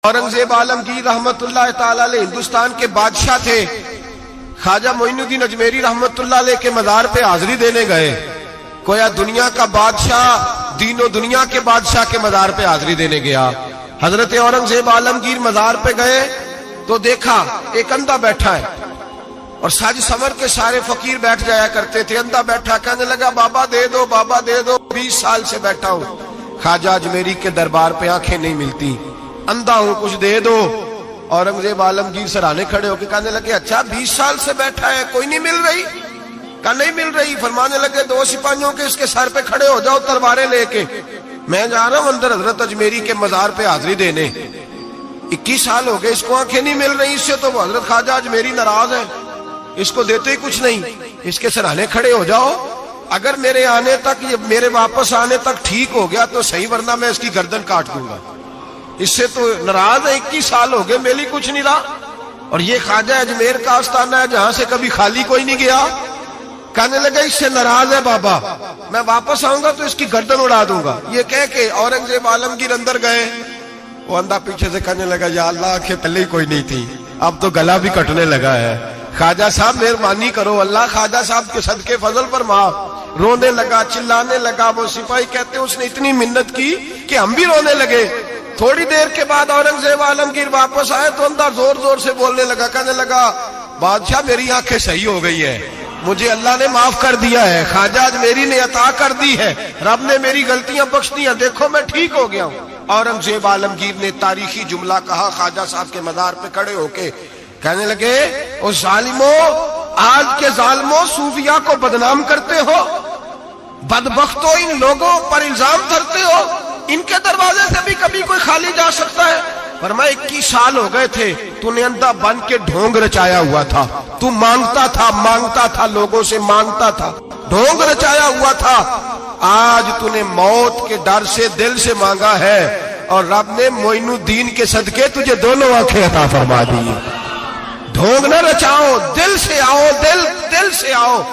औरंगजेब आलमगीर रहमतुल्लाह ताला अलैह हिंदुस्तान के बादशाह थे। ख्वाजा मोइनुद्दीन अजमेरी रहमतुल्लाह अलैह के मज़ार पे हाजिरी देने गए। कोया दुनिया का बादशाह दीनो दुनिया के बादशाह के मज़ार पे हाजिरी देने गया। हजरत औरंगजेब आलमगीर मज़ार पे गए तो देखा एक अंधा बैठा है और साज समर के सारे फकीर बैठ जाया करते थे। अंधा बैठा, कहने लगा बाबा दे दो, बाबा दे दो, 20 साल से बैठा हूं, ख्वाजा अजमेरी के दरबार पे आंखें नहीं मिलती, अंधा हूं, कुछ दे दो। औरंगजेब आलमगीर सराहने खड़े होकर कहने लगे अच्छा 20 साल से बैठा है, कोई नहीं मिल रही? कहा नहीं मिल रही। फरमाने लगे 2 सिपाहियों के इसके सर पे खड़े हो जाओ तलवारें लेके, मैं जा रहा हूं अंदर हजरत अजमेरी के मजार पे हाजिरी देने। 21 साल हो गए, इसको आंखें नहीं मिल रही, इससे तो हजरत ख्वाजा अजमेरी नाराज है, इसको देते ही कुछ नहीं, इसके सराहने खड़े हो जाओ, अगर मेरे आने तक, ये मेरे वापस आने तक ठीक हो गया तो सही, वरना मैं इसकी गर्दन काट दूंगा। इससे तो नाराज है, 21 साल हो गए, मेली कुछ नहीं रहा। और ये ख्वाजा अजमेर का आस्थाना है जहां से कभी खाली कोई नहीं गया। कहने लगे इससे नाराज है बाबा, मैं वापस आऊंगा तो इसकी गर्दन उड़ा दूंगा। ये कह के औरंगजेब आलमगीर अंदर गए। वो अंधा पीछे से कहने लगा या अल्लाह के पहले ही कोई नहीं थी, अब तो गला भी कटने लगा है, ख्वाजा साहब मेहरबानी करो, अल्लाह ख्वाजा साहब के सदके फजल पर माफ। रोने लगा, चिल्लाने लगा। वो सिपाही कहते उसने इतनी मिन्नत की कि हम भी रोने लगे। थोड़ी देर के बाद औरंगजेब आलमगीर वापस आए तो अंदर जोर जोर से बोलने लगा, कहने लगा बादशाह मेरी आंखें सही हो गई है, मुझे अल्लाह ने माफ कर दिया है, ख्वाजा अजमेरी ने अता कर दी है, रब ने मेरी गलतियां बख्श दी हैं, देखो मैं ठीक हो गया हूं। औरंगजेब आलमगीर ने तारीखी जुमला कहा ख्वाजा साहब के मजार पे खड़े होके, कहने लगे ओ जालिमो, आज के जालिमो सूफिया को बदनाम करते हो, बदबख्तो इन लोगों पर इल्जाम धरते हो, इनके दरवाजे से भी कभी कोई खाली जा सकता है? फरमाया 21 साल हो गए थे, तूने अंधा बन के ढोंग रचाया हुआ था, तू मांगता था, लोगों से मांगता था, ढोंग रचाया हुआ था। आज तूने मौत के डर से दिल से मांगा है और रब ने मोइनुद्दीन के सदके तुझे दोनों आंखें अता फरमा दी। ढोंग न रचाओ, दिल से आओ, दिल से आओ।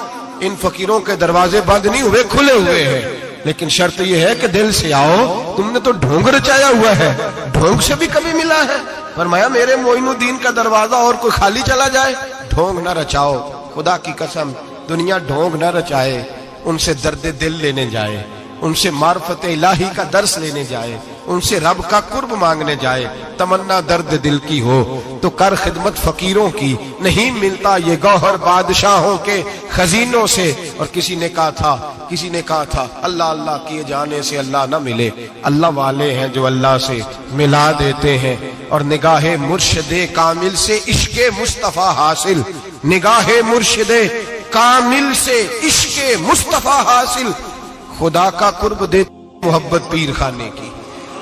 इन फकीरों के दरवाजे बंद नहीं हुए, खुले हुए हैं, लेकिन शर्त यह है कि दिल से आओ। तुमने तो ढोंग रचाया हुआ है, ढोंग से भी कभी मिला है? फरमाया मेरे मोइनुद्दीन का दरवाजा और कोई खाली चला जाए, ढोंग न रचाओ। खुदा की कसम दुनिया ढोंग न रचाए, उनसे दर्द दिल लेने जाए, उनसे मार्फत इलाही का दर्स लेने जाए, उनसे रब का कुर्ब मांगने जाए। तमन्ना दर्द दिल की हो तो कर खिदमत फकीरों की, नहीं मिलता ये गौहर बादशाहों के खजीनों से। और किसी ने कहा था अल्लाह अल्लाह किए जाने से अल्लाह ना मिले, अल्लाह वाले हैं जो अल्लाह से मिला देते हैं। और निगाहे मुर्शिदे कामिल से इश्के मुस्तफा हासिल, निगाहे मुर्शिदे कामिल से इश्के मुस्तफा हासिल। खुदा का कुर्ब देती मोहब्बत पीर खाने की,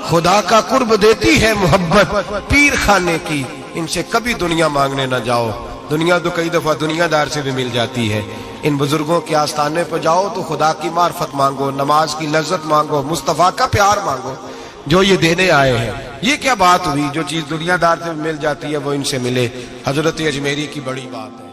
खुदा का कुर्ब देती है मोहब्बत पीर खाने की। इनसे कभी दुनिया मांगने ना जाओ, दुनिया तो कई दफा दुनियादार से भी मिल जाती है। इन बुजुर्गों के आस्थाने पर जाओ तो खुदा की मार्फत मांगो, नमाज की लज्जत मांगो, मुस्तफा का प्यार मांगो जो ये देने आए हैं। ये क्या बात हुई, जो चीज दुनियादार से मिल जाती है वो इनसे मिले। हजरत अजमेरी की बड़ी बात है।